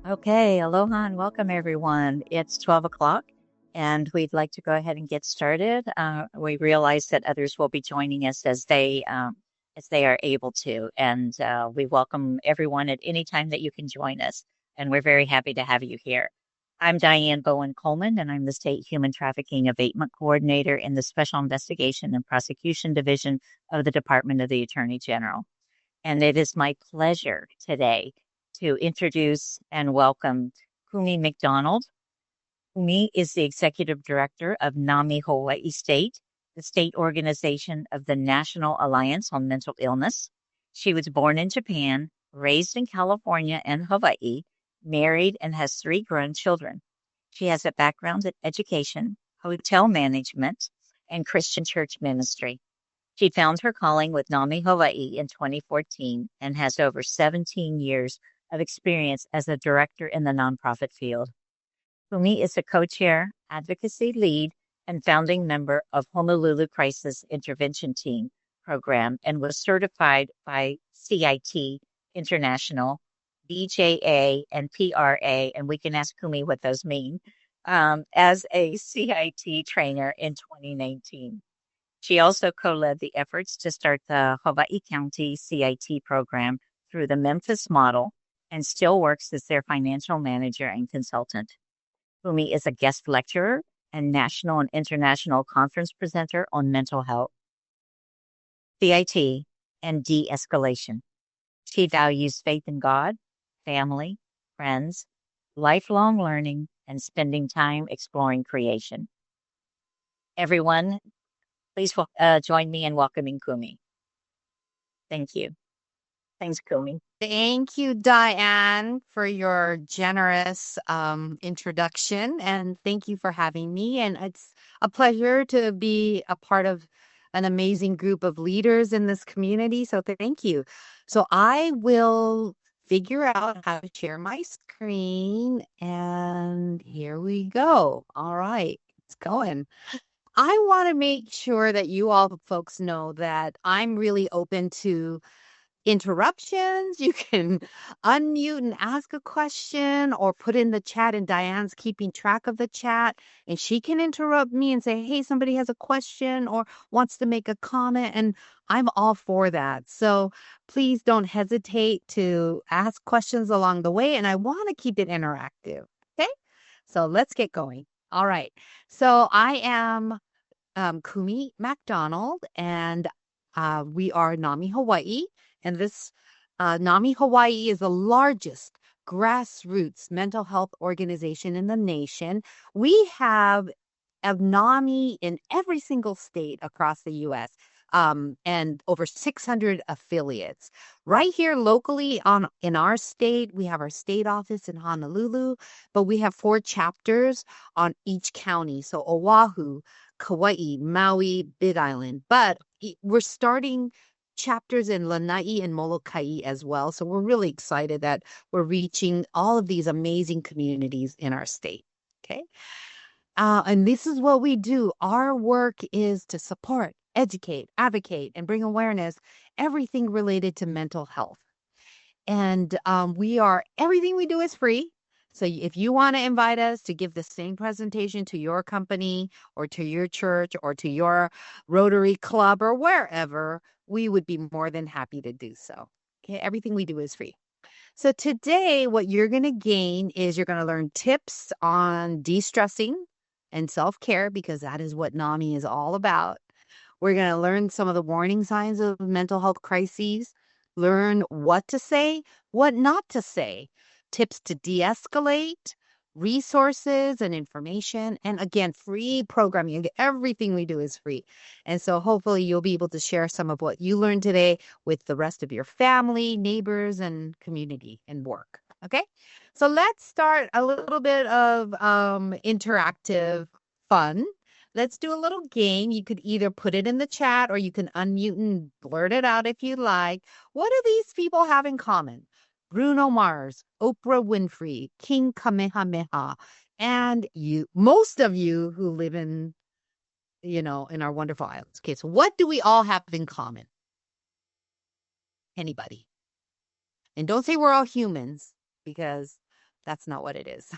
Okay, aloha and welcome everyone. It's 12 o'clock and we'd like to go ahead and get started. We realize that others will be joining us as they are able to, and we welcome everyone at any time that you can join us, and we're very happy to have you here. I'm Diane Bowen Coleman, and I'm the State Human Trafficking Abatement Coordinator in the Special Investigation and Prosecution Division of the Department of the Attorney General. And it is my pleasure today to introduce and welcome Kumi McDonald. Kumi is the Executive Director of NAMI Hawaii State, the state organization of the National Alliance on Mental Illness. She was born in Japan, raised in California and Hawaii, married, and has 3 grown children. She has a background in education, hotel management, and Christian church ministry. She found her calling with NAMI Hawaii in 2014 and has over 17 years of experience as a director in the nonprofit field. Kumi is a co-chair, advocacy lead, and founding member of Honolulu Crisis Intervention Team program and was certified by CIT International, BJA, and PRA, and we can ask Kumi what those mean, as a CIT trainer in 2019. She also co-led the efforts to start the Hawaii County CIT program through the Memphis model and still works as their financial manager and consultant. Kumi is a guest lecturer and national and international conference presenter on mental health, CIT, and de-escalation. She values faith in God, family, friends, lifelong learning, and spending time exploring creation. Everyone, please join me in welcoming Kumi. Thank you. Thanks, Kumi. Thank you, Diane, for your generous introduction. And thank you for having me. And it's a pleasure to be a part of an amazing group of leaders in this community. So thank you. So I will figure out how to share my screen. And here we go. All right, it's going. I want to make sure that you all folks know that I'm really open to interruptions. You can unmute and ask a question or put in the chat, and Diane's keeping track of the chat, and she can interrupt me and say, hey, somebody has a question or wants to make a comment, and I'm all for that. So please don't hesitate to ask questions along the way, and I want to keep it interactive. Okay, so let's get going. All right, so I am Kumi MacDonald, and we are NAMI Hawaii. And this NAMI Hawaii is the largest grassroots mental health organization in the nation. We have a NAMI in every single state across the U.S. And over 600 affiliates. Right here locally in our state, we have our state office in Honolulu, but we have 4 chapters on each county. So Oahu, Kauai, Maui, Big Island. But we're starting chapters in Lanai and Molokai as well. So we're really excited that we're reaching all of these amazing communities in our state. Okay. And this is what we do. Our work is to support, educate, advocate, and bring awareness, everything related to mental health. And everything we do is free. So if you want to invite us to give the same presentation to your company or to your church or to your Rotary Club or wherever, we would be more than happy to do so. Okay, everything we do is free. So today, what you're going to gain is you're going to learn tips on de-stressing and self-care, because that is what NAMI is all about. We're going to learn some of the warning signs of mental health crises, learn what to say, what not to say, tips to de-escalate, resources and information, and again, free programming. Everything we do is free. And so hopefully you'll be able to share some of what you learned today with the rest of your family, neighbors, and community and work. Okay, so let's start a little bit of interactive fun. Let's do a little game. You could either put it in the chat or you can unmute and blurt it out if you like. What do these people have in common? Bruno Mars, Oprah Winfrey, King Kamehameha, and most of you who live in our wonderful islands. Okay, so what do we all have in common? Anybody? And don't say we're all humans, because That's not what it is.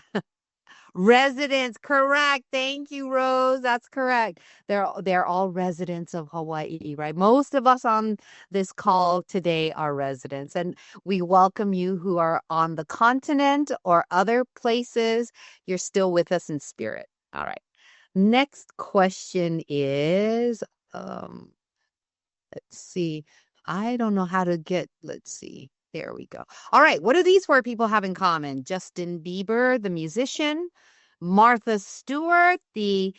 Residents, correct. Thank you, Rose. That's correct. They're all residents of Hawaii, right? Most of us on this call today are residents, and we welcome you who are on the continent or other places. You're still with us in spirit. All right. Next question is, um, let's see. I don't know how to get, let's see. There we go. All right. What do these four people have in common? Justin Bieber, the musician, Martha Stewart, the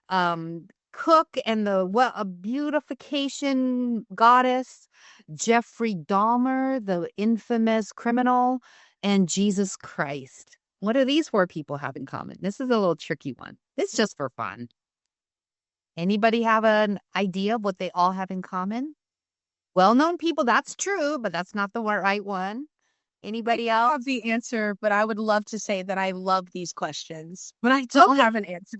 cook and the a beautification goddess, Jeffrey Dahmer, the infamous criminal, and Jesus Christ. What do these four people have in common? This is a little tricky one. It's just for fun. Anybody have an idea of what they all have in common? Well-known people, that's true, but that's not the right one. Anybody I else? have the answer, but I would love to say that I love these questions, but I don't have an answer.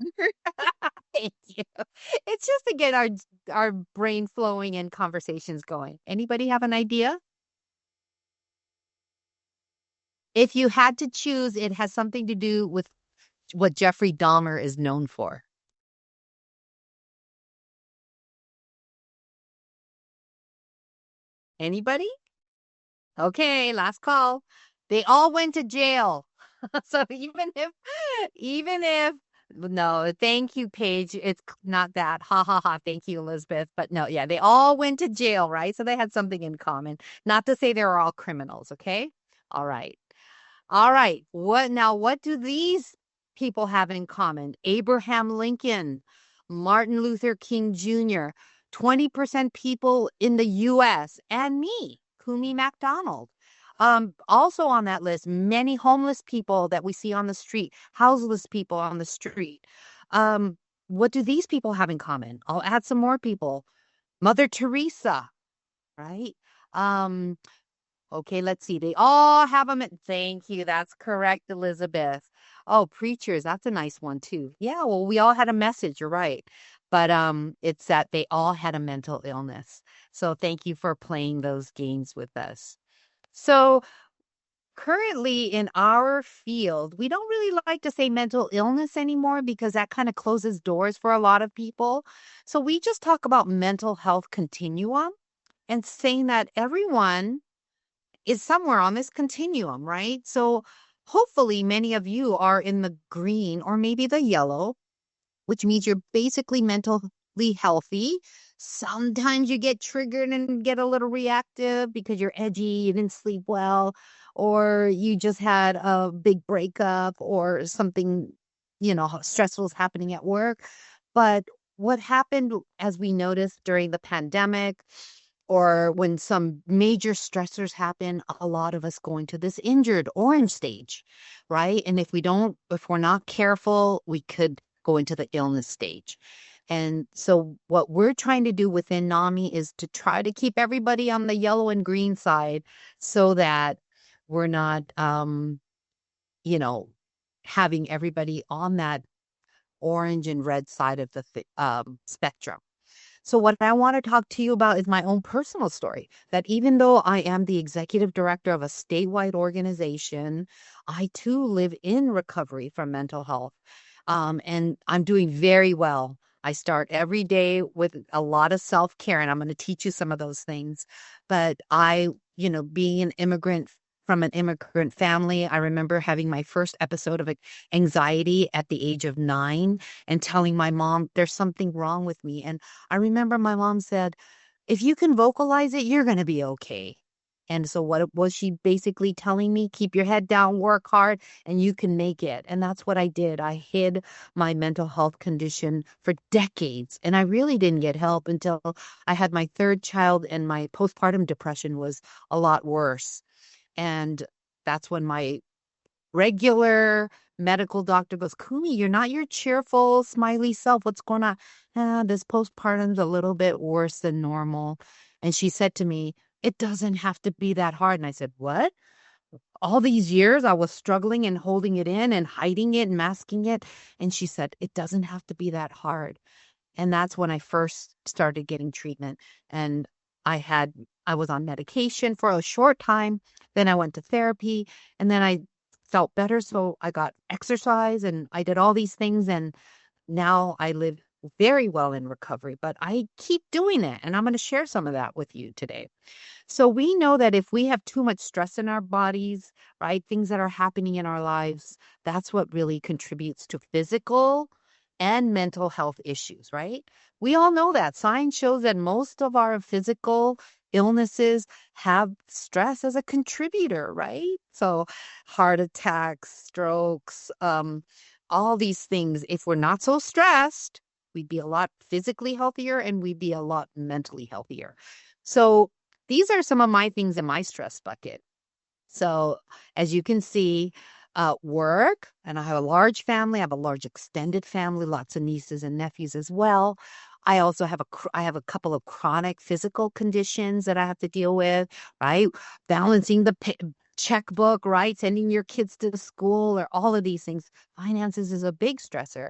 Thank you. It's just to get our brain flowing and conversations going. Anybody have an idea? If you had to choose, it has something to do with what Jeffrey Dahmer is known for. Anybody? Okay, last call. They all went to jail. So even if no, thank you, Paige. It's not that. Ha ha ha. Thank you, Elizabeth. But no, yeah, they all went to jail, right? So they had something in common. Not to say they were all criminals, okay? All right. All right. What do these people have in common? Abraham Lincoln, Martin Luther King Jr., 20% people in the US, and me, Kumi MacDonald. Also on that list, many homeless people that we see on the street, houseless people on the street. What do these people have in common? I'll add some more people. Mother Teresa, right? Um, Okay, let's see. They all have them. Thank you. That's correct, Elizabeth. Oh, preachers. That's a nice one too. Yeah, well, we all had a message. You're right. But it's that they all had a mental illness. So thank you for playing those games with us. So currently in our field, we don't really like to say mental illness anymore because that kind of closes doors for a lot of people. So we just talk about mental health continuum and saying that everyone is somewhere on this continuum, right? So hopefully many of you are in the green or maybe the yellow, which means you're basically mentally healthy. Sometimes you get triggered and get a little reactive because you're edgy, you didn't sleep well, or you just had a big breakup or something, stressful is happening at work. But what happened, as we noticed during the pandemic, or when some major stressors happen, a lot of us go into this injured orange stage, right? And if we're not careful, we could go into the illness stage. And so what we're trying to do within NAMI is to try to keep everybody on the yellow and green side so that we're not, having everybody on that orange and red side of the spectrum. So, what I want to talk to you about is my own personal story, that even though I am the executive director of a statewide organization, I too live in recovery from mental health. And I'm doing very well. I start every day with a lot of self care, and I'm going to teach you some of those things. But being an immigrant from an immigrant family, I remember having my first episode of anxiety at the age of 9 and telling my mom there's something wrong with me. And I remember my mom said, if you can vocalize it, you're going to be okay. And so what was she basically telling me? Keep your head down, work hard, and you can make it. And that's what I did. I hid my mental health condition for decades. And I really didn't get help until I had my third child, and my postpartum depression was a lot worse. And that's when my regular medical doctor goes, Kumi, you're not your cheerful, smiley self. What's going on? This postpartum's a little bit worse than normal. And she said to me, it doesn't have to be that hard. And I said, what? All these years I was struggling and holding it in and hiding it and masking it. And she said, it doesn't have to be that hard. And that's when I first started getting treatment. And I was on medication for a short time. Then I went to therapy. And then I felt better. So I got exercise and I did all these things. And now I live very well in recovery, but I keep doing it. And I'm going to share some of that with you today. So we know that if we have too much stress in our bodies, right, things that are happening in our lives, that's what really contributes to physical and mental health issues, right? We all know that. Science shows that most of our physical illnesses have stress as a contributor, right? So heart attacks, strokes, all these things, if we're not so stressed, we'd be a lot physically healthier and we'd be a lot mentally healthier. So these are some of my things in my stress bucket. So as you can see, work, and I have a large family. I have a large extended family, lots of nieces and nephews as well. I also have I have a couple of chronic physical conditions that I have to deal with, right? Balancing the checkbook, right? Sending your kids to school or all of these things. Finances is a big stressor.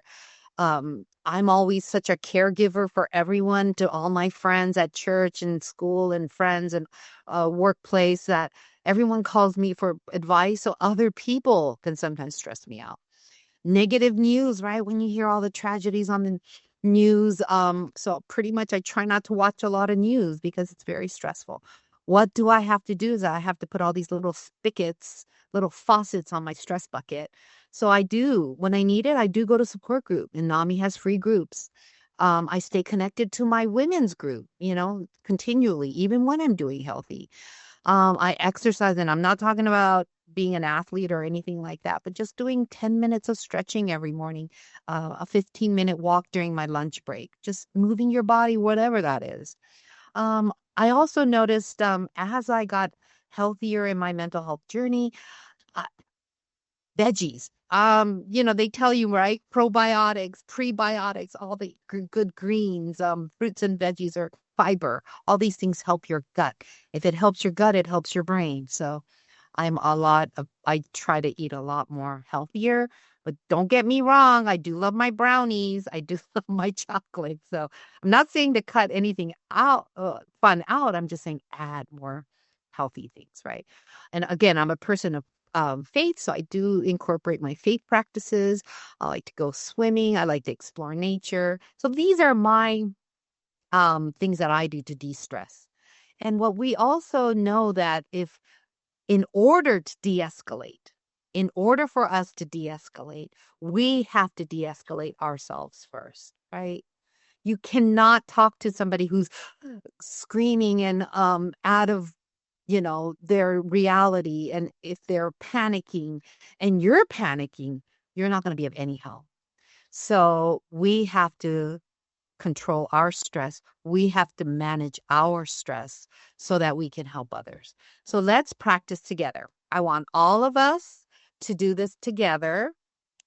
I'm always such a caregiver for everyone, to all my friends at church and school and friends and workplace, that everyone calls me for advice. So other people can sometimes stress me out. Negative news, right? When you hear all the tragedies on the news. So pretty much I try not to watch a lot of news because it's very stressful. What do I have to do is I have to put all these little spigots, little faucets on my stress bucket. So I do, when I need it, I do go to support group, and NAMI has free groups. I stay connected to my women's group, continually, even when I'm doing healthy. I exercise, and I'm not talking about being an athlete or anything like that, but just doing 10 minutes of stretching every morning, a 15-minute walk during my lunch break, just moving your body, whatever that is. I also noticed as I got healthier in my mental health journey, uh, veggies. They tell you, right? Probiotics, prebiotics, all the good greens, fruits and veggies are fiber. All these things help your gut. If it helps your gut, it helps your brain. So I try to eat a lot more healthier, but don't get me wrong. I do love my brownies. I do love my chocolate. So I'm not saying to cut anything out, fun out. I'm just saying add more healthy things, right? And again, I'm a person of faith, so I do incorporate my faith practices. I like to go swimming. I like to explore nature. So these are my things that I do to de-stress. And what we also know that if in order to de-escalate, in order for us to de-escalate, we have to de-escalate ourselves first, right? You cannot talk to somebody who's screaming and out of their reality, and if they're panicking and you're panicking, you're not going to be of any help. So we have to control our stress. We have to manage our stress so that we can help others. So let's practice together. I want all of us to do this together.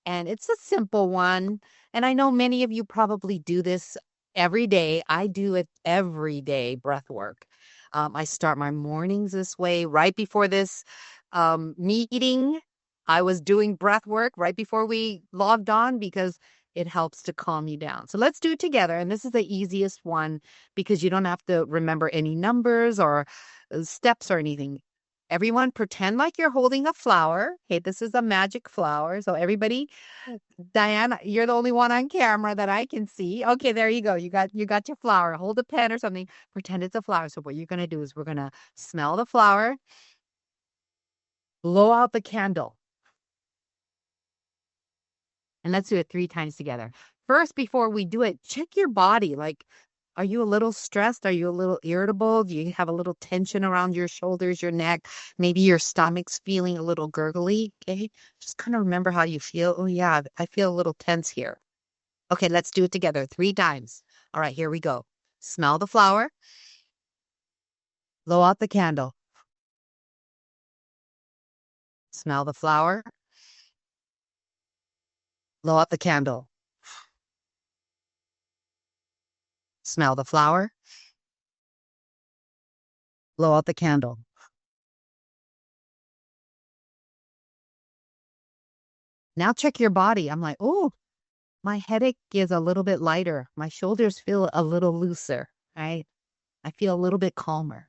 And it's a simple one. And I know many of you probably do this every day. I do it every day, breath work. I start my mornings this way. Right before this meeting, I was doing breath work right before we logged on because it helps to calm you down. So let's do it together. And this is the easiest one because you don't have to remember any numbers or steps or anything. Everyone pretend like you're holding a flower. Okay, this is a magic flower. So everybody, Diana, you're the only one on camera that I can see. Okay, there you go. You got your flower. Hold a pen or something. Pretend it's a flower. So what you're gonna do is we're gonna smell the flower, blow out the candle, and let's do it 3 times together. First, before we do it, check your body. Like, are you a little stressed? Are you a little irritable? Do you have a little tension around your shoulders, your neck? Maybe your stomach's feeling a little gurgly. Okay. Just kind of remember how you feel. Oh, yeah, I feel a little tense here. Okay, let's do it together 3 times. All right, here we go. Smell the flower, blow out the candle. Smell the flower, blow out the candle. Smell the flower, blow out the candle. Now check your body. I'm like, oh, my headache is a little bit lighter. My shoulders feel a little looser, right? I feel a little bit calmer.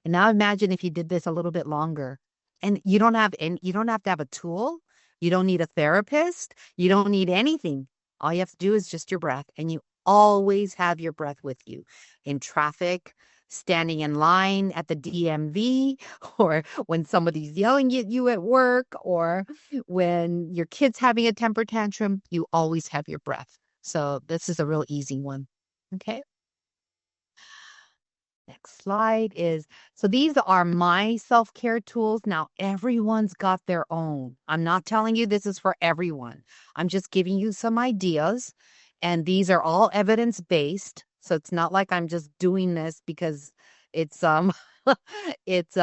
And now imagine if you did this a little bit longer And you don't have to have a tool. You don't need a therapist. You don't need anything. All you have to do is just your breath. And you always have your breath with you in traffic, standing in line at the DMV, or when somebody's yelling at you at work, or when your kid's having a temper tantrum, you always have your breath. So this is a real easy one. Okay. Next slide is, so these are my self-care tools. Now, everyone's got their own. I'm not telling you this is for everyone. I'm just giving you some ideas, and these are all evidence-based. So it's not like I'm just doing this because it's it's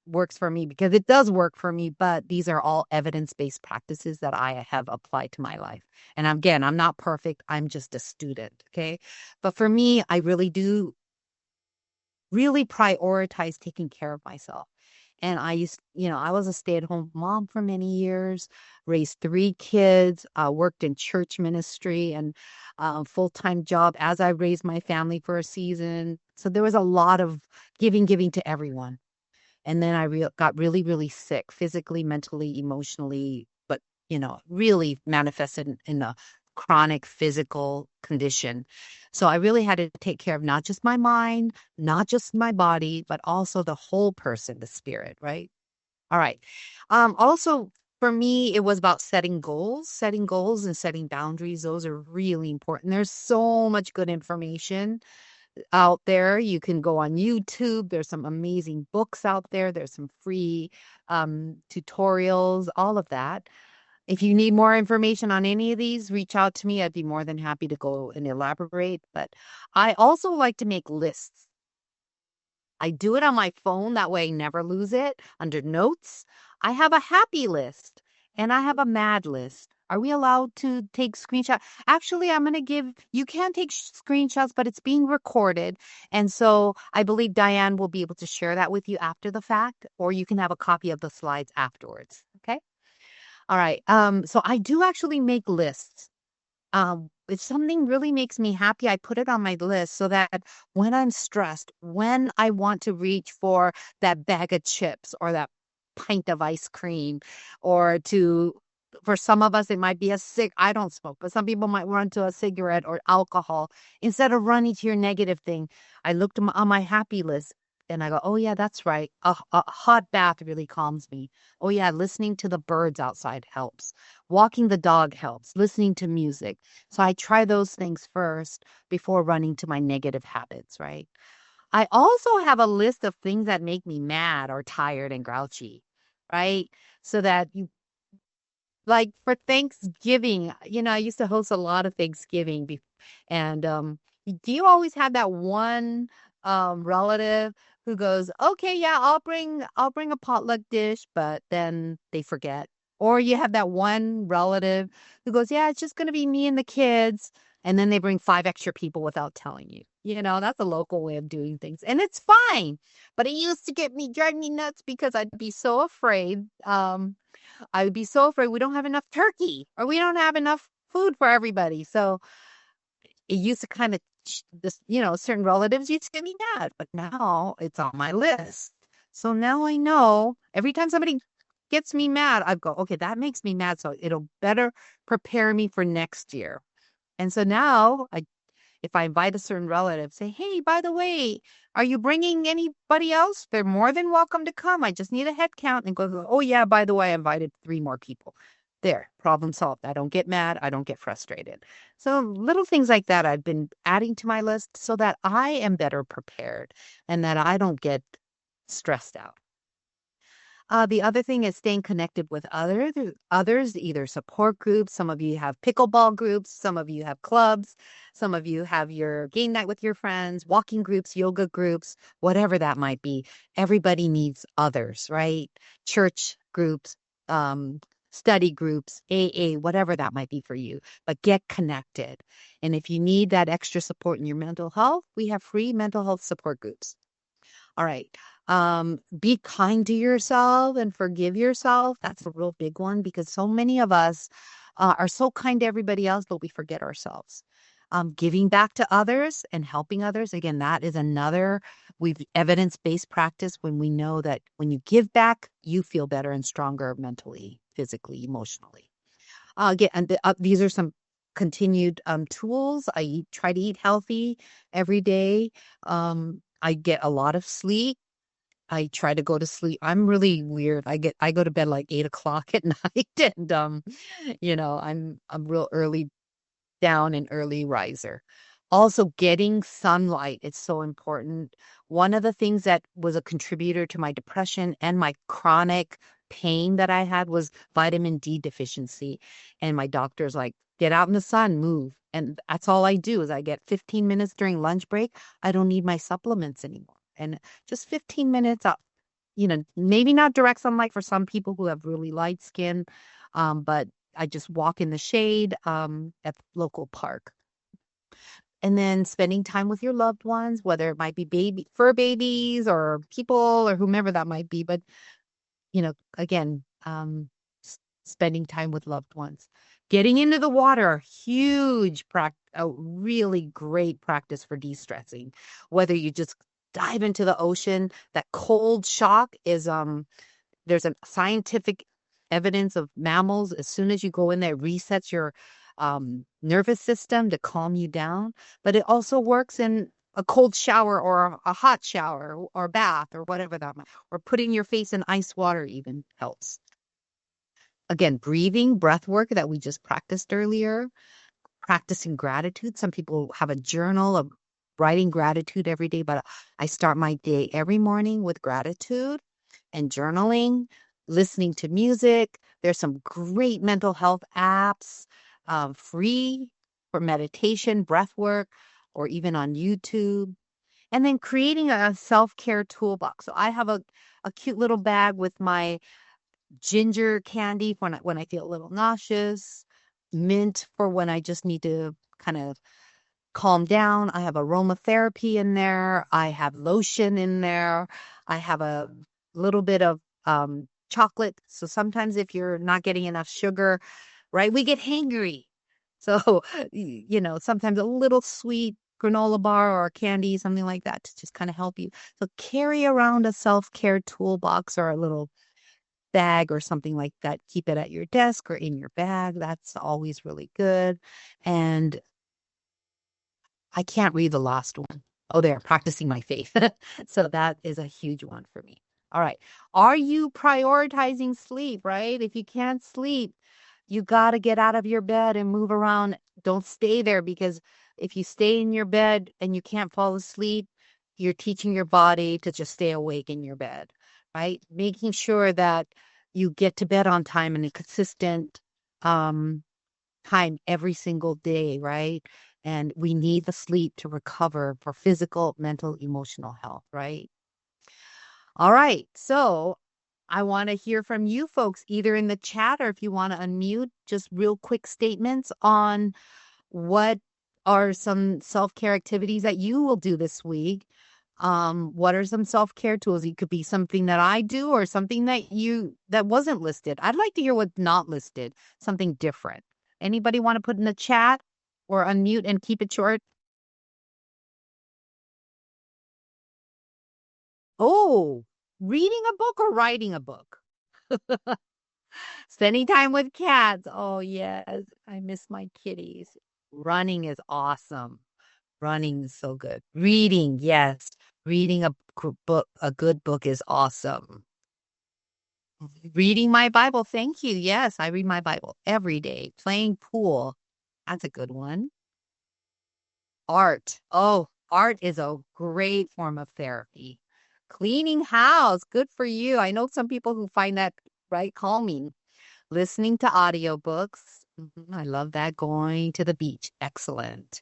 works for me, because it does work for me, but these are all evidence-based practices that I have applied to my life. And again, I'm not perfect. I'm just a student, okay? But for me, I really do really prioritize taking care of myself. And I was a stay-at-home mom for many years, raised 3 kids, worked in church ministry and full-time job as I raised my family for a season. So there was a lot of giving to everyone. And then got really, really sick, physically, mentally, emotionally, but, really manifested in a chronic physical condition. So I really had to take care of not just my mind, not just my body, but also the whole person, the spirit, right? All right. Also, for me, it was about setting goals and setting boundaries. Those are really important. There's so much good information out there. You can go on YouTube. There's some amazing books out there. There's some free tutorials, all of that. If you need more information on any of these, reach out to me. I'd be more than happy to go and elaborate. But I also like to make lists. I do it on my phone. That way I never lose it. Under notes, I have a happy list and I have a mad list. Are we allowed to take screenshots? Actually, I'm going to you can take screenshots, but it's being recorded. And so I believe Diane will be able to share that with you after the fact, or you can have a copy of the slides afterwards. Okay. All right. So I do actually make lists. If something really makes me happy, I put it on my list so that when I'm stressed, when I want to reach for that bag of chips or that pint of ice cream, or for some of us, it might be I don't smoke, but some people might run to a cigarette or alcohol. Instead of running to your negative thing, I looked on my happy list and I go, oh, yeah, that's right. A hot bath really calms me. Oh, yeah, listening to the birds outside helps. Walking the dog helps. Listening to music. So I try those things first before running to my negative habits, right? I also have a list of things that make me mad or tired and grouchy, right? So that like for Thanksgiving, I used to host a lot of Thanksgiving and do you always have that one relative who goes, "Okay, yeah, I'll bring a potluck dish," but then they forget. Or you have that one relative who goes, "Yeah, it's just going to be me and the kids." And then they bring 5 extra people without telling you. That's a local way of doing things. And it's fine. But it used to drive me nuts because I'd be so afraid. I would be so afraid we don't have enough turkey or we don't have enough food for everybody. So it used to kind of certain relatives used to get me mad, but now it's on my list. So now I know every time somebody gets me mad, I go, okay, that makes me mad. So it'll better prepare me for next year. And so now if I invite a certain relative, say, hey, by the way, are you bringing anybody else? They're more than welcome to come. I just need a head count, and go, oh, yeah, by the way, I invited 3 more people. There, problem solved. I don't get mad. I don't get frustrated. So little things like that I've been adding to my list so that I am better prepared and that I don't get stressed out. The other thing is staying connected with others, either support groups. Some of you have pickleball groups. Some of you have clubs. Some of you have your game night with your friends, walking groups, yoga groups, whatever that might be. Everybody needs others, right? Church groups, study groups, AA, whatever that might be for you. But get connected. And if you need that extra support in your mental health, we have free mental health support groups. All right. Be kind to yourself and forgive yourself. That's a real big one because so many of us are so kind to everybody else, but we forget ourselves. Giving back to others and helping others. Again, that is another we've evidence-based practice when we know that when you give back, you feel better and stronger mentally, physically, emotionally. These are some continued tools. Try to eat healthy every day. I get a lot of sleep. I try to go to sleep. I'm really weird. I go to bed like 8 o'clock at night, and I'm real early down and early riser. Also, getting sunlight, it's so important. One of the things that was a contributor to my depression and my chronic pain that I had was vitamin D deficiency. And my doctor's like, get out in the sun, move. And that's all I do is I get 15 minutes during lunch break. I don't need my supplements anymore. And just 15 minutes up, maybe not direct sunlight for some people who have really light skin, but I just walk in the shade at the local park. And then spending time with your loved ones, whether it might be fur babies or people or whomever that might be. But, again, spending time with loved ones. Getting into the water, a really great practice for de-stressing. Whether you just dive into the ocean, that cold shock is there's a scientific evidence of mammals. As soon as you go in there, it resets your nervous system to calm you down. But it also works in a cold shower or a hot shower or bath or whatever that might, or putting your face in ice water even helps. Again, breath work that we just practiced earlier, practicing gratitude. Some people have a journal of writing gratitude every day, but I start my day every morning with gratitude and journaling, listening to music. There's some great mental health apps, free for meditation, breath work, or even on YouTube. And then creating a self-care toolbox. So I have a cute little bag with my ginger candy when I feel a little nauseous, mint for when I just need to kind of calm down. I have aromatherapy in there. I have lotion in there. I have a little bit of chocolate. So sometimes if you're not getting enough sugar, right, we get hangry. So, sometimes a little sweet granola bar or candy, something like that to just kind of help you. So carry around a self-care toolbox or a little bag or something like that. Keep it at your desk or in your bag. That's always really good. And I can't read the last one. Oh, there, practicing my faith. So that is a huge one for me. All right. Are you prioritizing sleep, right? If you can't sleep, you got to get out of your bed and move around. Don't stay there because if you stay in your bed and you can't fall asleep, you're teaching your body to just stay awake in your bed, right? Making sure that you get to bed on time and a consistent time every single day, right? And we need the sleep to recover for physical, mental, emotional health, right? All right. So I want to hear from you folks, either in the chat or if you want to unmute, just real quick statements on what are some self-care activities that you will do this week. What are some self-care tools? It could be something that I do or something that wasn't listed. I'd like to hear what's not listed, something different. Anybody want to put in the chat or unmute and keep it short? Oh, reading a book or writing a book? Spending time with cats. Oh, yes. I miss my kitties. Running is awesome. Running is so good. Reading, yes. Reading a good book is awesome. Reading my Bible. Thank you. Yes, I read my Bible every day. Playing pool. That's a good one. Art. Oh, art is a great form of therapy. Cleaning house. Good for you. I know some people who find that right calming. Listening to audiobooks. I love that. Going to the beach. Excellent.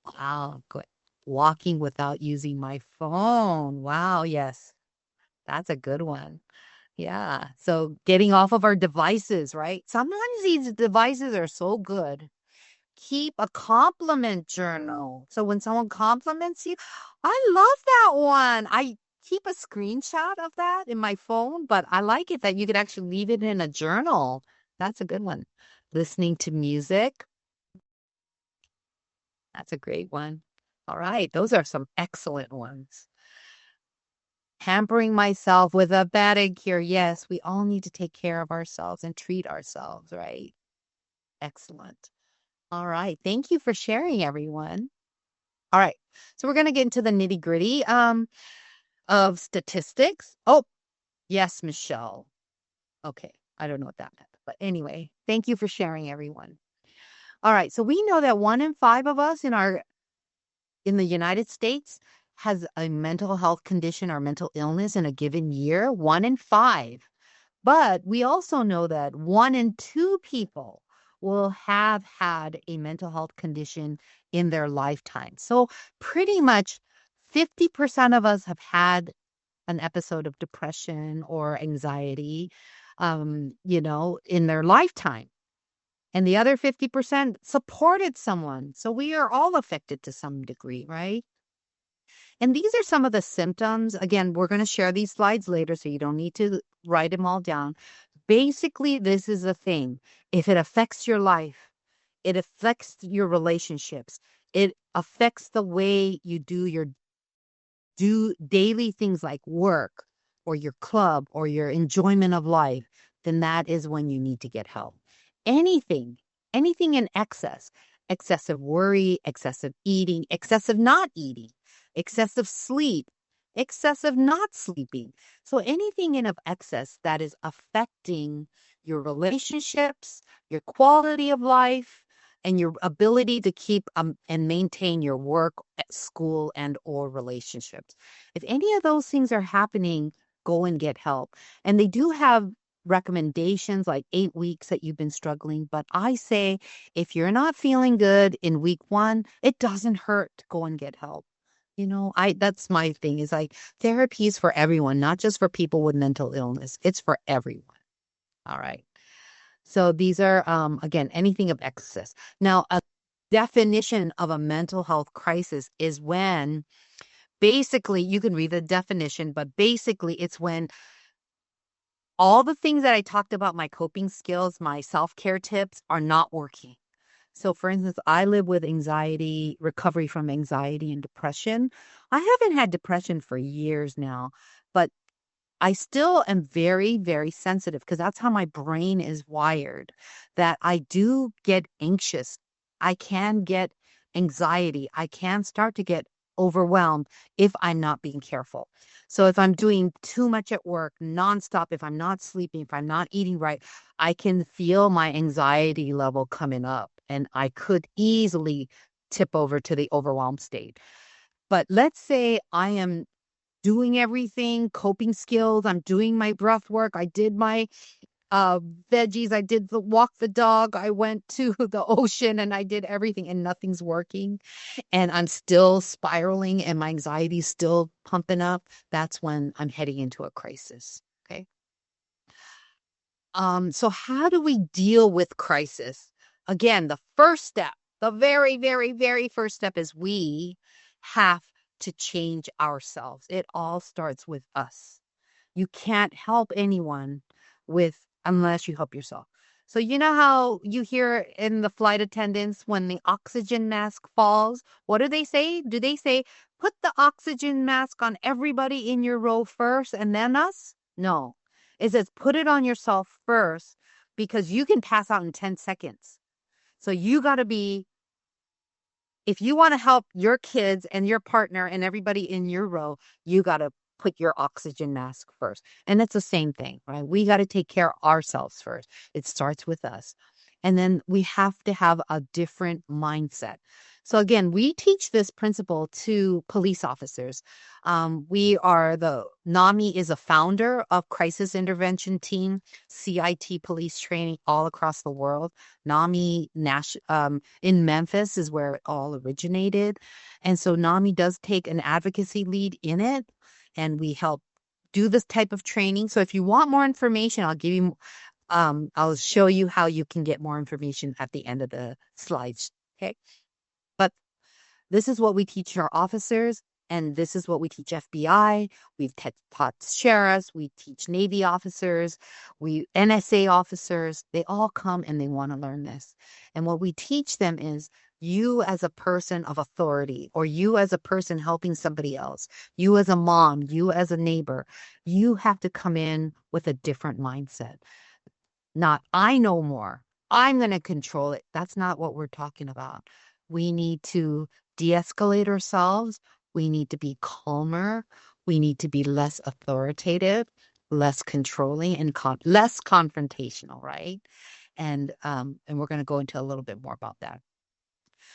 Wow, good. Walking without using my phone. Wow, yes. That's a good one. Yeah. So getting off of our devices, right? Sometimes these devices are so good. Keep a compliment journal. So when someone compliments you, I love that one. I keep a screenshot of that in my phone, but I like it that you could actually leave it in a journal. That's a good one. Listening to music. That's a great one. All right. Those are some excellent ones. Hampering myself with a bad egg here. Yes, we all need to take care of ourselves and treat ourselves, right? Excellent. All right. Thank you for sharing, everyone. All right. So we're going to get into the nitty gritty of statistics. Oh, yes, Michelle. Okay. I don't know what that meant. But anyway, thank you for sharing, everyone. All right. So we know that 1 in 5 of us in the United States has a mental health condition or mental illness in a given year. 1 in 5. But we also know that 1 in 2 people will have had a mental health condition in their lifetime. So pretty much 50% of us have had an episode of depression or anxiety, in their lifetime. And the other 50% supported someone. So we are all affected to some degree, right? And these are some of the symptoms. Again, we're going to share these slides later, so you don't need to write them all down. Basically, this is the thing. If it affects your life, it affects your relationships, it affects the way you do daily things like work or your club or your enjoyment of life, then that is when you need to get help. Anything, anything in excess, excessive worry, excessive eating, excessive not eating, excessive sleep, excessive not sleeping. So anything in of excess that is affecting your relationships, your quality of life, and your ability to keep and maintain your work, school, and or relationships. If any of those things are happening, go and get help. And they do have recommendations like 8 weeks that you've been struggling. But I say if you're not feeling good in week 1, it doesn't hurt to go and get help. That's my thing is like therapy is for everyone, not just for people with mental illness. It's for everyone. All right. So these are, again, anything of excess. Now, a definition of a mental health crisis is when basically, you can read the definition, but basically it's when all the things that I talked about, my coping skills, my self-care tips are not working. So, for instance, I live with anxiety, recovery from anxiety and depression. I haven't had depression for years now, but I still am very, very sensitive because that's how my brain is wired, that I do get anxious. I can get anxiety. I can start to get overwhelmed if I'm not being careful. So if I'm doing too much at work, nonstop, if I'm not sleeping, if I'm not eating right, I can feel my anxiety level coming up and I could easily tip over to the overwhelmed state. But let's say I am doing everything, coping skills. I'm doing my breath work. I did my uh veggies. I did walk the dog. I went to the ocean and I did everything and nothing's working. And I'm still spiraling and my anxiety's still pumping up. That's when I'm heading into a crisis. Okay. So how do we deal with crisis? Again, the first step, the very, very, very first step is we have to change ourselves. It all starts with us. You can't help anyone unless you help yourself. So you know how you hear in the flight attendants when the oxygen mask falls, what do they say? Do they say, put the oxygen mask on everybody in your row first and then us? No. It says put it on yourself first because you can pass out in 10 seconds. So you got to be, if you want to help your kids and your partner and everybody in your row, you got to put your oxygen mask first. And it's the same thing, right? We got to take care of ourselves first. It starts with us. And then we have to have a different mindset. So again, we teach this principle to police officers. The NAMI is a founder of crisis intervention team, CIT police training all across the world. NAMI in Memphis is where it all originated. And so NAMI does take an advocacy lead in it, and we help do this type of training. So if you want more information, I'll show you how you can get more information at the end of the slides. Okay. But this is what we teach our officers, and this is what we teach FBI. We've taught sheriffs, we teach Navy officers, NSA officers. They all come and they want to learn this. And what we teach them is you as a person of authority, or you as a person helping somebody else, you as a mom, you as a neighbor, you have to come in with a different mindset. Not, I know more, I'm going to control it. That's not what we're talking about. We need to de-escalate ourselves. We need to be calmer. We need to be less authoritative, less controlling, and less confrontational, right? And we're going to go into a little bit more about that.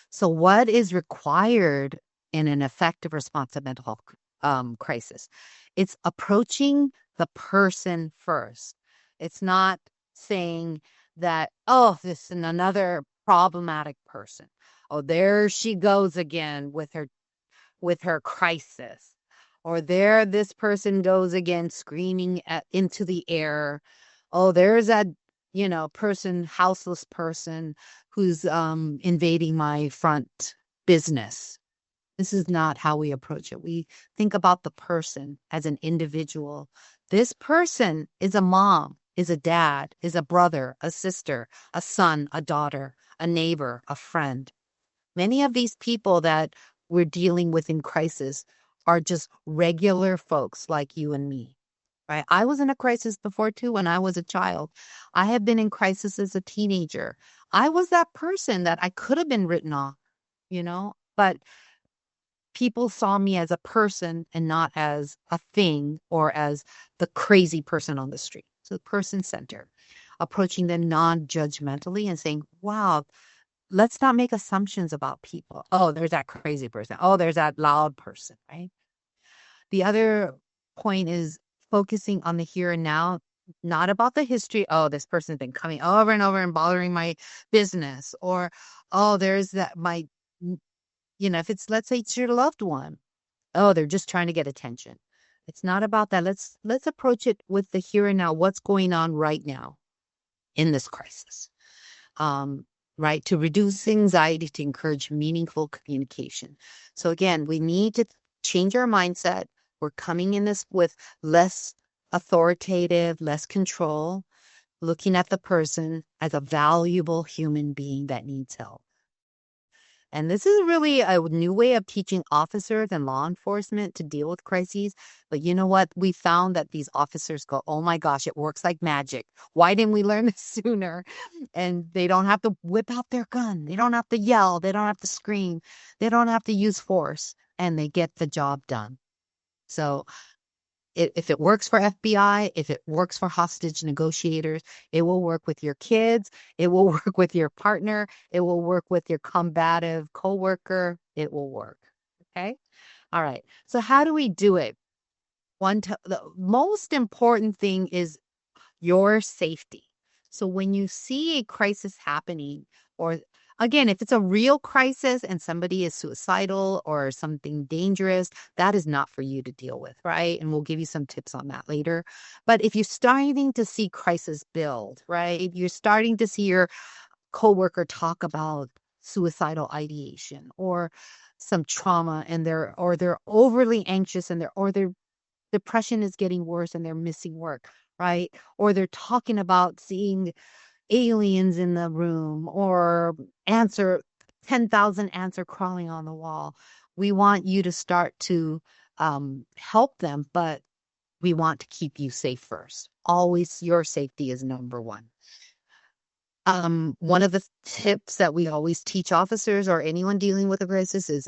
So, what is required in an effective response to mental health crisis? It's approaching the person first. It's not saying that, oh, this is another problematic person. Oh, there she goes again with her crisis. Or there this person goes again screaming into the air. Oh, there's that, houseless person who's invading my front business. This is not how we approach it. We think about the person as an individual. This person is a mom, is a dad, is a brother, a sister, a son, a daughter, a neighbor, a friend. Many of these people that we're dealing with in crisis are just regular folks like you and me, right? I was in a crisis before too when I was a child. I have been in crisis as a teenager. I was that person that I could have been written off, but people saw me as a person and not as a thing or as the crazy person on the street. So person center, approaching them non-judgmentally and saying, wow, let's not make assumptions about people. Oh, there's that crazy person. Oh, there's that loud person, right? The other point is focusing on the here and now, not about the history. Oh, this person's been coming over and over and bothering my business. Or, oh, there's that, if it's, let's say it's your loved one. Oh, they're just trying to get attention. It's not about that. Let's approach it with the here and now. What's going on right now in this crisis? Um, right? To reduce anxiety, to encourage meaningful communication. So again, we need to change our mindset. We're coming in this with less authoritative, less control, looking at the person as a valuable human being that needs help. And this is really a new way of teaching officers and law enforcement to deal with crises. But you know what? We found that these officers go, oh my gosh, it works like magic. Why didn't we learn this sooner? And they don't have to whip out their gun. They don't have to yell. They don't have to scream. They don't have to use force. And they get the job done. So if it works for FBI, if it works for hostage negotiators, it will work with your kids. It will work with your partner. It will work with your combative coworker. It will work. Okay. All right. So how do we do it? The most important thing is your safety. So when you see a crisis happening, or again, if it's a real crisis and somebody is suicidal or something dangerous, that is not for you to deal with, right? And we'll give you some tips on that later. But if you're starting to see crisis build, right? You're starting to see your coworker talk about suicidal ideation or some trauma, and they're overly anxious, and their depression is getting worse and they're missing work, right? Or they're talking about seeing aliens in the room, or 10,000 ants are crawling on the wall. We want you to start to help them, but we want to keep you safe first. Always your safety is number one. One of the tips that we always teach officers or anyone dealing with a crisis is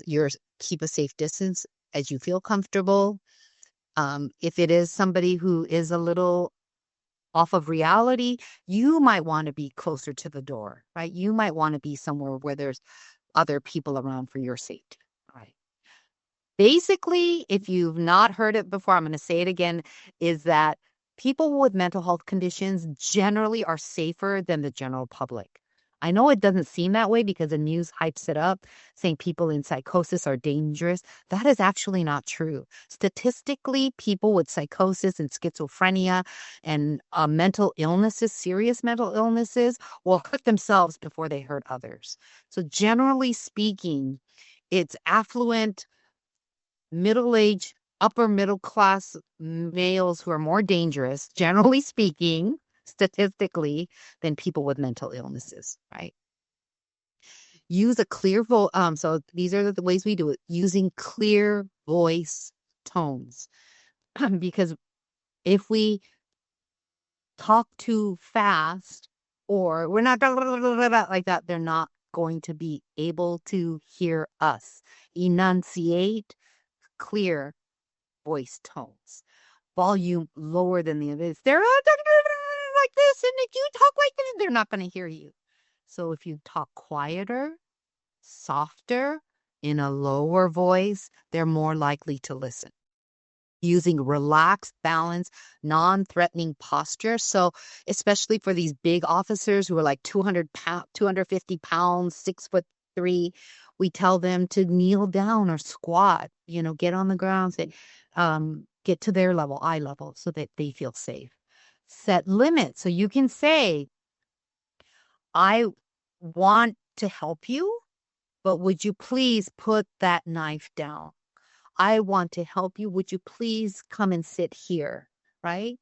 keep a safe distance as you feel comfortable. If it is somebody who is a little off of reality, you might want to be closer to the door, right? You might want to be somewhere where there's other people around for your safety, right? Basically, if you've not heard it before, I'm going to say it again, is that people with mental health conditions generally are safer than the general public. I know it doesn't seem that way because the news hypes it up, saying people in psychosis are dangerous. That is actually not true. Statistically, people with psychosis and schizophrenia and mental illnesses, serious mental illnesses, will hurt themselves before they hurt others. So generally speaking, it's affluent, middle-aged, upper middle class males who are more dangerous, generally speaking, statistically, than people with mental illnesses, right? Use a clear voice. So these are the ways we do it, using clear voice tones. Because if we talk too fast or we're not like that, they're not going to be able to hear us. Enunciate clear voice tones. Volume lower than the others. They're like this, and if you talk like this, they're not going to hear you. So if you talk quieter, softer, in a lower voice, they're more likely to listen. Using relaxed, balanced, non-threatening posture. So especially for these big officers who are like 250 pounds, 6'3", we tell them to kneel down or squat, get on the ground, say, get to their level, eye level, so that they feel safe. Set limits. So you can say, I want to help you, but would you please put that knife down? I want to help you. Would you please come and sit here? Right?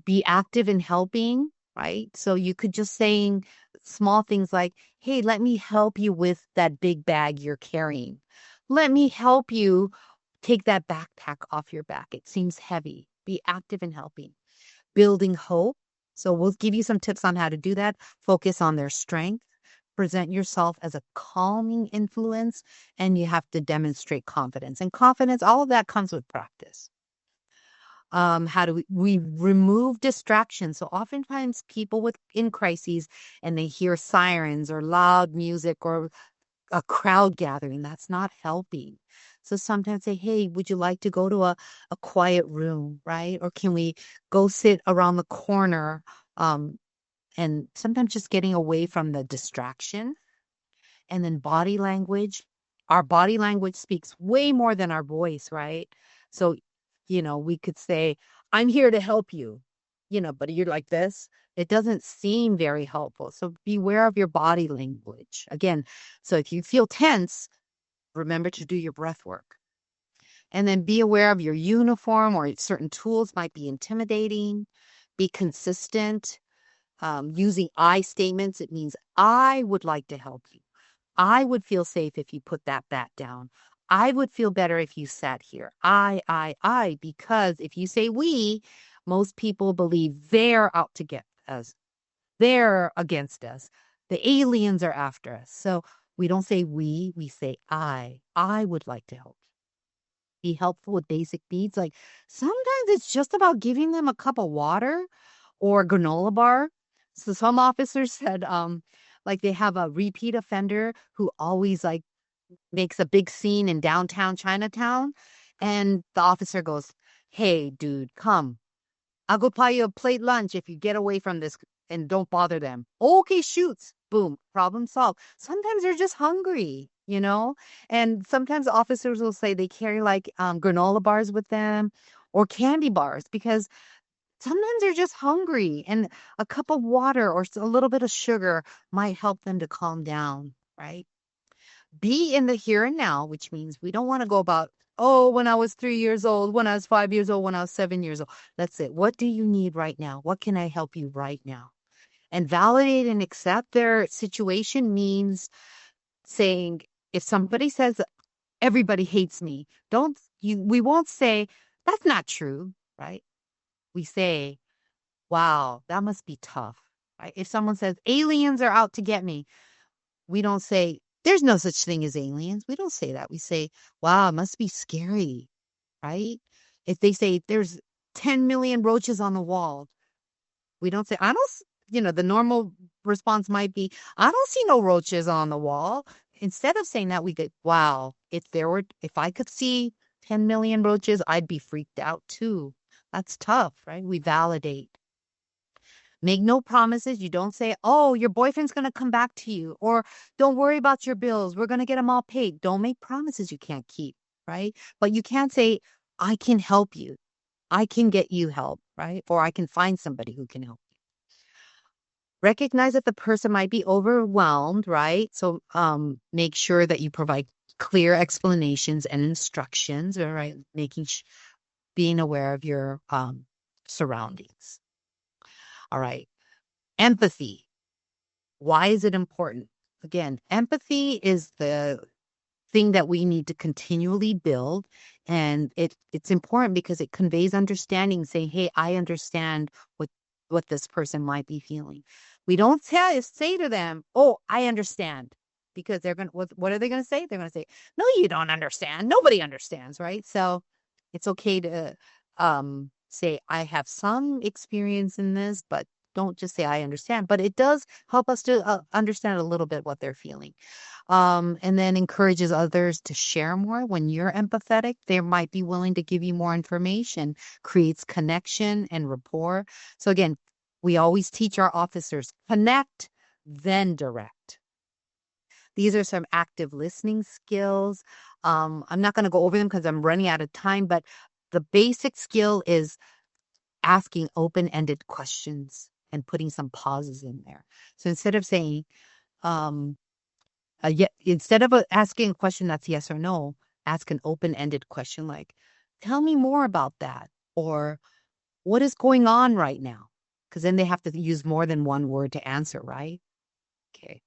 Be active in helping, right? So you could just saying small things like, hey, let me help you with that big bag you're carrying. Let me help you take that backpack off your back. It seems heavy. Be active in helping. Building hope. So we'll give you some tips on how to do that. Focus on their strength. Present yourself as a calming influence, and you have to demonstrate confidence. And confidence, all of that comes with practice. How do we remove distractions? So oftentimes people in crises and they hear sirens or loud music or a crowd gathering, that's not helping. So sometimes say, hey, would you like to go to a quiet room, right? Or can we go sit around the corner? And sometimes just getting away from the distraction. And then body language. Our body language speaks way more than our voice, right? So, we could say, I'm here to help you, but you're like this. It doesn't seem very helpful. So beware of your body language. Again, so if you feel tense, remember to do your breath work. And then be aware of your uniform, or certain tools might be intimidating. Be consistent. Using I statements, it means I would like to help you. I would feel safe if you put that bat down. I would feel better if you sat here. I, because if you say we, most people believe they're out to get us. They're against us. The aliens are after us. So we don't say we say I. I would like to help. Be helpful with basic needs. Like sometimes it's just about giving them a cup of water or a granola bar. So some officers said, like they have a repeat offender who always like makes a big scene in downtown Chinatown. And the officer goes, hey, dude, come. I'll go buy you a plate lunch if you get away from this and don't bother them. Okay, shoots. Boom. Problem solved. Sometimes they're just hungry. And sometimes officers will say they carry like granola bars with them or candy bars because sometimes they're just hungry and a cup of water or a little bit of sugar might help them to calm down, right? Be in the here and now, which means we don't want to go about, oh, when I was 3 years old, when I was 5 years old, when I was 7 years old. That's it. What do you need right now? What can I help you right now? And validate and accept their situation means saying, if somebody says everybody hates me, we won't say that's not true, right? We say, wow, that must be tough. Right? If someone says aliens are out to get me, we don't say there's no such thing as aliens. We don't say that. We say, wow, it must be scary, right? If they say there's 10 million roaches on the wall, we don't say, I don't, the normal response might be, I don't see no roaches on the wall. Instead of saying that, we go, wow, if I could see 10 million roaches, I'd be freaked out too. That's tough, right? We validate. Make no promises. You don't say, oh, your boyfriend's going to come back to you, or don't worry about your bills. We're going to get them all paid. Don't make promises you can't keep, right? But you can't say, I can help you. I can get you help, right? Or I can find somebody who can help. Recognize that the person might be overwhelmed, right? So make sure that you provide clear explanations and instructions, all right? Being aware of your surroundings. All right. Empathy. Why is it important? again, empathy is the thing that we need to continually build. And it's important because it conveys understanding, saying, hey, I understand what this person might be feeling. We don't say to them, oh, I understand. Because they're going to, what are they going to say? They're going to say, no, you don't understand. Nobody understands, right? So it's okay to say, I have some experience in this, but don't just say I understand. But it does help us to understand a little bit what they're feeling. And then encourages others to share more. When you're empathetic, they might be willing to give you more information, creates connection and rapport. So again, we always teach our officers, connect, then direct. These are some active listening skills. I'm not going to go over them because I'm running out of time, but the basic skill is asking open-ended questions and putting some pauses in there. So instead of saying, um, instead of asking a question that's yes or no, ask an open-ended question like, tell me more about that. Or what is going on right now? Because then they have to use more than one word to answer, right? Okay.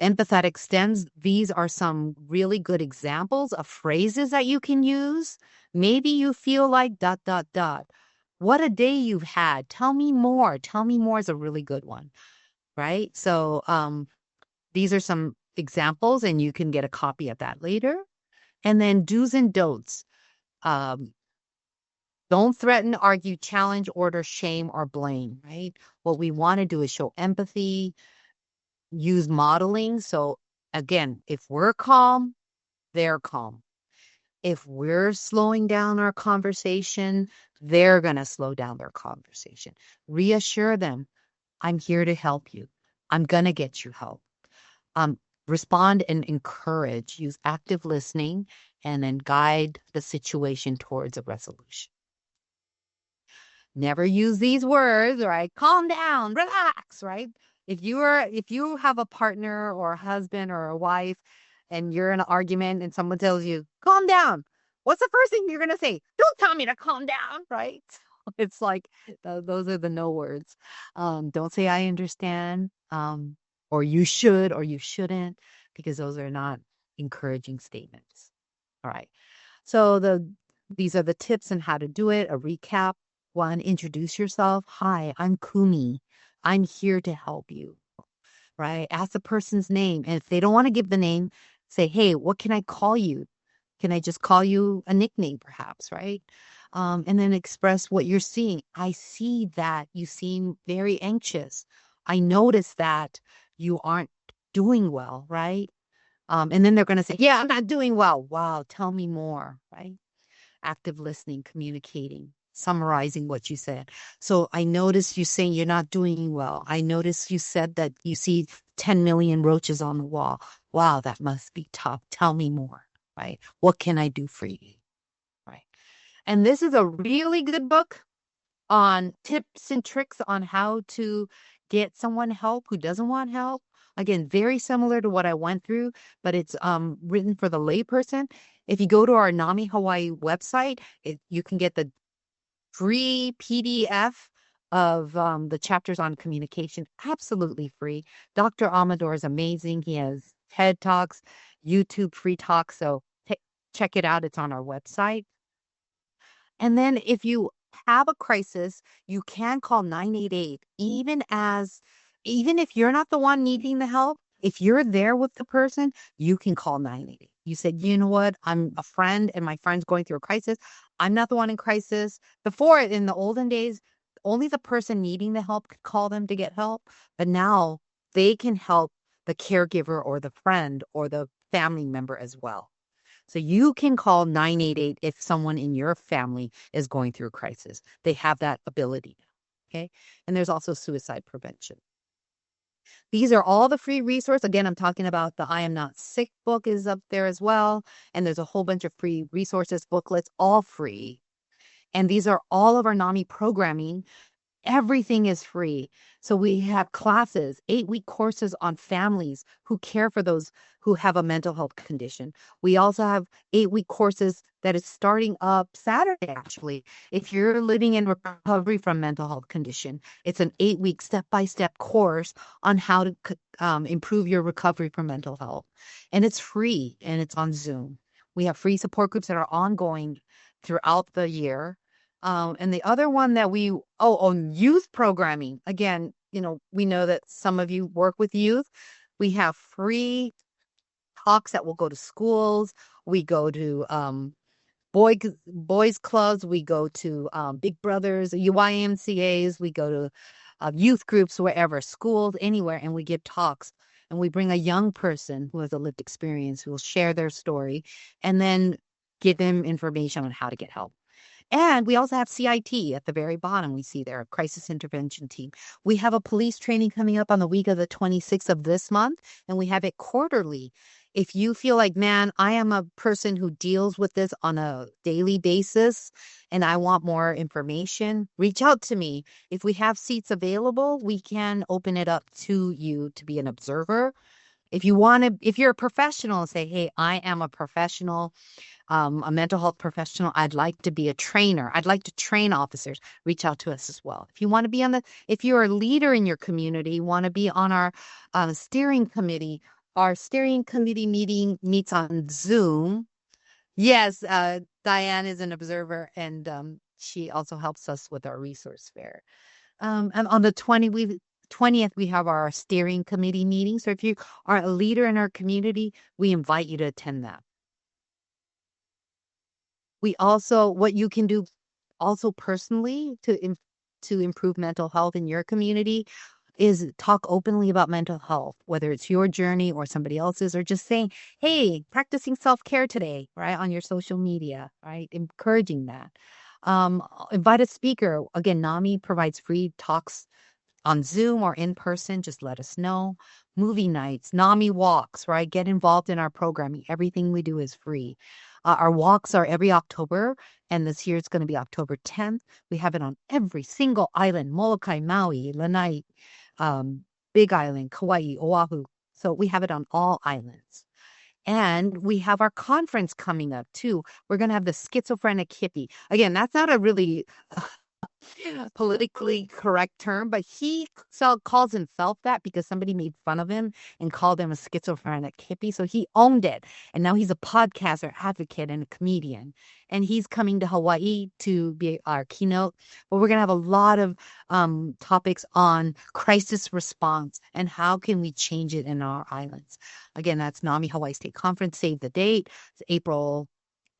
Empathetic stems. These are some really good examples of phrases that you can use. Maybe you feel like ... What a day you've had. Tell me more. Tell me more is a really good one, right? So, these are some examples, and you can get a copy of that later. And then do's and don'ts. Um, don't threaten, argue, challenge, order, shame, or blame, right? What we want to do is show empathy, use modeling. So again, if we're calm, they're calm. If we're slowing down our conversation, they're going to slow down their conversation. Reassure them, I'm here to help you. I'm going to get you help. Um, Respond and encourage, use active listening, and then guide the situation towards a resolution. Never use these words, right? Calm down, relax, right? If you have a partner or a husband or a wife and you're in an argument and someone tells you, calm down, what's the first thing you're going to say? Don't tell me to calm down, right? It's like those are the no words. Don't say I understand, or you should or you shouldn't, because those are not encouraging statements. All right. So these are the tips on how to do it. A recap. One, introduce yourself. Hi, I'm Kumi. I'm here to help you. Right? Ask the person's name. And if they don't want to give the name, say, hey, what can I call you? Can I just call you a nickname, perhaps? Right? And then express what you're seeing. I see that you seem very anxious. I notice that you aren't doing well, right? And then they're going to say, yeah, I'm not doing well. Wow, tell me more, right? Active listening, communicating, summarizing what you said. So I noticed you saying you're not doing well. I noticed you said that you see 10 million roaches on the wall. Wow, that must be tough. Tell me more, right? What can I do for you, right? And this is a really good book on tips and tricks on how to get someone help who doesn't want help. Again, very similar to what I went through, but it's written for the layperson. If you go to our NAMI Hawaii website, you can get the free PDF of the chapters on communication, absolutely free. Dr. Amador is amazing. He has TED Talks, YouTube free talks. So check it out. It's on our website. And then if you have a crisis, you can call 988, even if you're not the one needing the help. If you're there with the person, you can call 988. You said, you know what? I'm a friend and my friend's going through a crisis. I'm not the one in crisis. Before, in the olden days, only the person needing the help could call them to get help. But now they can help the caregiver or the friend or the family member as well. So you can call 988 if someone in your family is going through a crisis. They have that ability now. Okay. And there's also suicide prevention. These are all the free resources. Again, I'm talking about the I Am Not Sick book is up there as well. And there's a whole bunch of free resources, booklets, all free. And these are all of our NAMI programming. Everything is free. So we have classes, 8-week courses on families who care for those who have a mental health condition. We also have 8-week courses that is starting up Saturday, actually. If you're living in recovery from mental health condition, it's an 8-week step-by-step course on how to improve your recovery from mental health. And it's free and it's on Zoom. We have free support groups that are ongoing throughout the year. And the other one that on youth programming. Again, we know that some of you work with youth. We have free talks that will go to schools. We go to boys clubs. We go to Big Brothers, YMCA's. We go to youth groups, wherever, schools, anywhere, and we give talks. And we bring a young person who has a lived experience who will share their story and then give them information on how to get help. And we also have CIT at the very bottom. We see there a crisis intervention team. We have a police training coming up on the week of the 26th of this month, and we have it quarterly. If you feel like, man, I am a person who deals with this on a daily basis and I want more information, reach out to me. If we have seats available, we can open it up to you to be an observer. If you're a professional, say, hey, I am a professional, a mental health professional. I'd like to be a trainer. I'd like to train officers. Reach out to us as well. If you want to be if you're a leader in your community, want to be on our steering committee. Our steering committee meeting meets on Zoom. Yes, Diane is an observer, and she also helps us with our resource fair. And on the 20th, we have our steering committee meeting. So if you are a leader in our community, we invite you to attend that. We also, what you can do also personally to improve mental health in your community is talk openly about mental health, whether it's your journey or somebody else's, or just saying, hey, practicing self-care today, right, on your social media, right, encouraging that. Invite a speaker. Again, NAMI provides free talks on Zoom or in person. Just let us know. Movie nights, NAMI walks, right? Get involved in our programming. Everything we do is free. Our walks are every October, and this year it's going to be October 10th. We have it on every single island: Molokai, Maui, Lanai, Big Island, Kauai, Oahu. So we have it on all islands. And we have our conference coming up too. We're going to have the schizophrenic hippie. Again, that's not a really politically correct term, but he calls himself that because somebody made fun of him and called him a schizophrenic hippie. So he owned it. And now he's a podcaster, advocate, and a comedian. And he's coming to Hawaii to be our keynote. But we're going to have a lot of topics on crisis response and how can we change it in our islands. Again, that's NAMI Hawaii State Conference. Save the date. It's April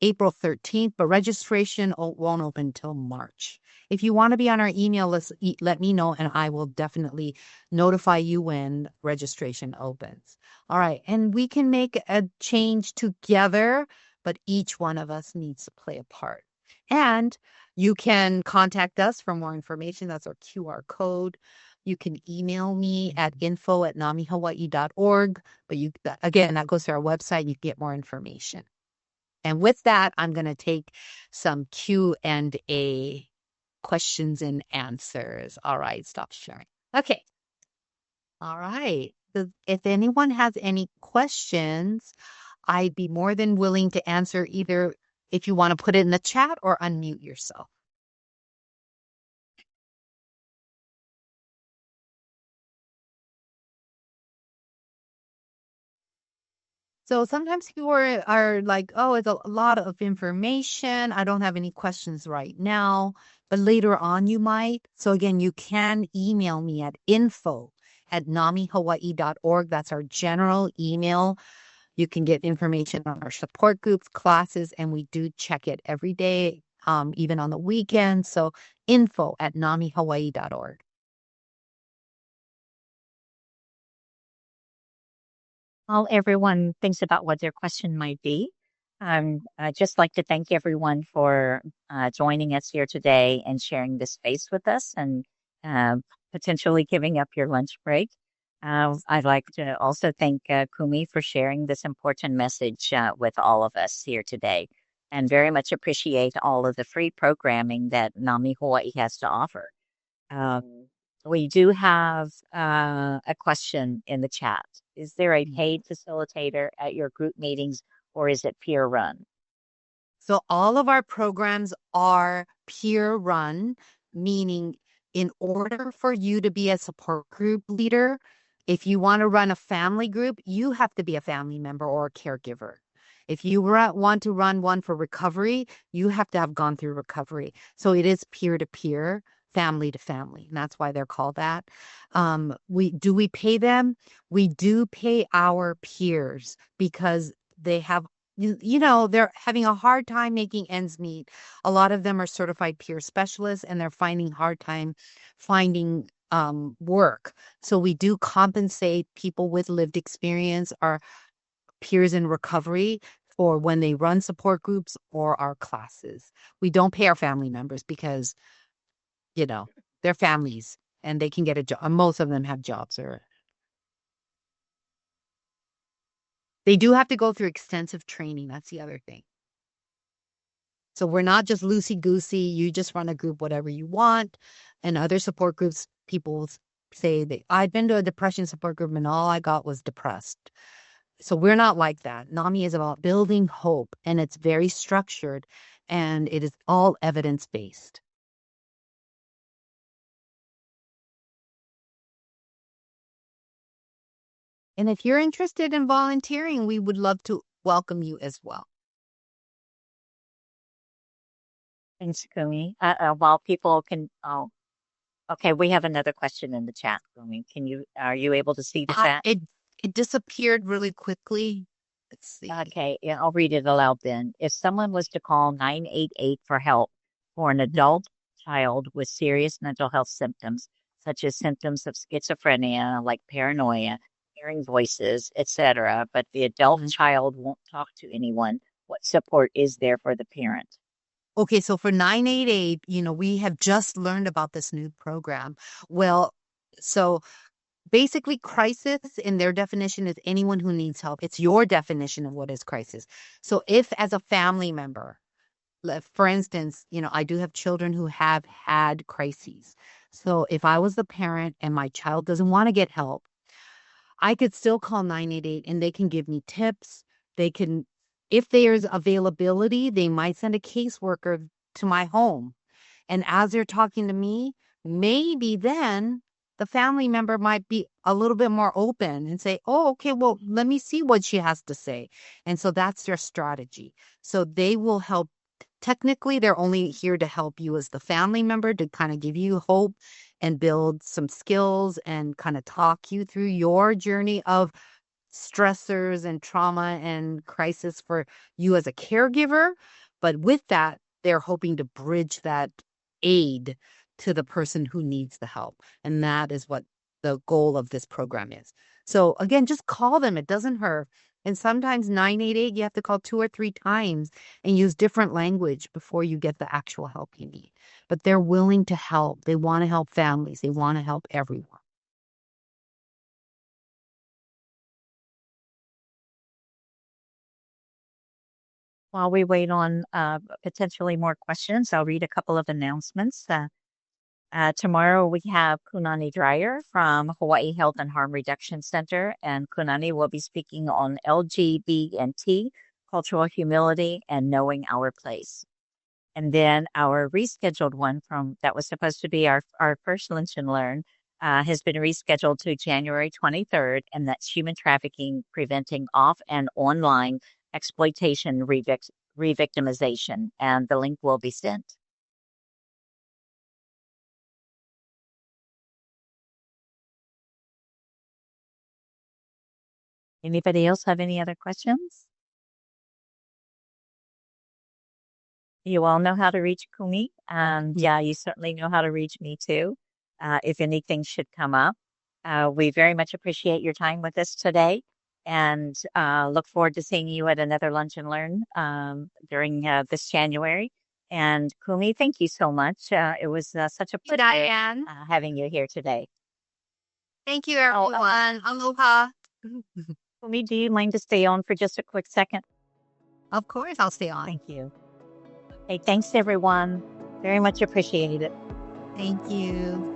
13th, but registration won't open until March. If you want to be on our email list, let me know and I will definitely notify you when registration opens. All right. And we can make a change together, but each one of us needs to play a part. And you can contact us for more information. That's our QR code. You can email me at info@namihawaii.org. But again, that goes to our website. You can get more information. And with that, I'm going to take some Q&A, questions and answers. All right, stop sharing. Okay. All right. So if anyone has any questions, I'd be more than willing to answer, either if you want to put it in the chat or unmute yourself. So sometimes people are like, oh, it's a lot of information. I don't have any questions right now, but later on you might. So again, you can email me at info@namihawaii.org. That's our general email. You can get information on our support groups, classes, and we do check it every day, even on the weekend. So info@namihawaii.org. While everyone thinks about what their question might be, I'd just like to thank everyone for joining us here today and sharing this space with us and uh, potentially giving up your lunch break. I'd like to also thank Kumi for sharing this important message with all of us here today, and very much appreciate all of the free programming that NAMI Hawaii has to offer. Um, we do have a question in the chat. Is there a paid facilitator at your group meetings or is it peer run? So all of our programs are peer run, meaning in order for you to be a support group leader, if you want to run a family group, you have to be a family member or a caregiver. If you want to run one for recovery, you have to have gone through recovery. So it is peer to peer, family to family, and that's why they're called that. We pay them? We do pay our peers because they have they're having a hard time making ends meet. A lot of them are certified peer specialists and they're finding hard time finding work. So we do compensate people with lived experience, our peers in recovery, for when they run support groups or our classes. We don't pay our family members because, they're families and they can get a job. Most of them have jobs or they do have to go through extensive training. That's the other thing. So we're not just loosey-goosey, you just run a group whatever you want. And other support groups, people say I'd been to a depression support group and all I got was depressed. So we're not like that. NAMI is about building hope and it's very structured and it is all evidence-based. And if you're interested in volunteering, we would love to welcome you as well. Thanks, Kumi. While people can, okay, we have another question in the chat, Kumi. Are you able to see the chat? It disappeared really quickly. Let's see. Okay, yeah, I'll read it aloud then. If someone was to call 988 for help for an adult child with serious mental health symptoms, such as symptoms of schizophrenia, like paranoia, hearing voices, etc., but the adult child won't talk to anyone, what support is there for the parent? Okay, so for 988, we have just learned about this new program. Well, so basically, crisis in their definition is anyone who needs help. It's your definition of what is crisis. So if as a family member, for instance, I do have children who have had crises. So if I was the parent and my child doesn't want to get help, I could still call 988 and they can give me tips. They can, if there's availability, they might send a caseworker to my home. And as they're talking to me, maybe then the family member might be a little bit more open and say, oh, okay, well, let me see what she has to say. And so that's their strategy. So they will help. Technically, they're only here to help you as the family member to kind of give you hope and build some skills and kind of talk you through your journey of stressors and trauma and crisis for you as a caregiver. But with that, they're hoping to bridge that aid to the person who needs the help. And that is what the goal of this program is. So again, just call them. It doesn't hurt. And sometimes 988, you have to call 2 or 3 times and use different language before you get the actual help you need. But they're willing to help. They want to help families. They want to help everyone. While we wait on potentially more questions, I'll read a couple of announcements. Tomorrow we have Kunani Dreyer from Hawaii Health and Harm Reduction Center, and Kunani will be speaking on LGBT, cultural humility, and knowing our place. And then our rescheduled one that was supposed to be our first Lunch and Learn has been rescheduled to January 23rd, and that's human trafficking, preventing off and online exploitation, revictimization, and the link will be sent. Anybody else have any other questions? You all know how to reach Kumi. And yeah, you certainly know how to reach me too, if anything should come up. We very much appreciate your time with us today and look forward to seeing you at another Lunch and Learn during this January. And Kumi, thank you so much. It was such a pleasure Diane. having you here today. Thank you, everyone. Aloha. Kumi, do you mind to stay on for just a quick second? Of course, I'll stay on. Thank you. Hey, thanks everyone. Very much appreciated it. Thank you.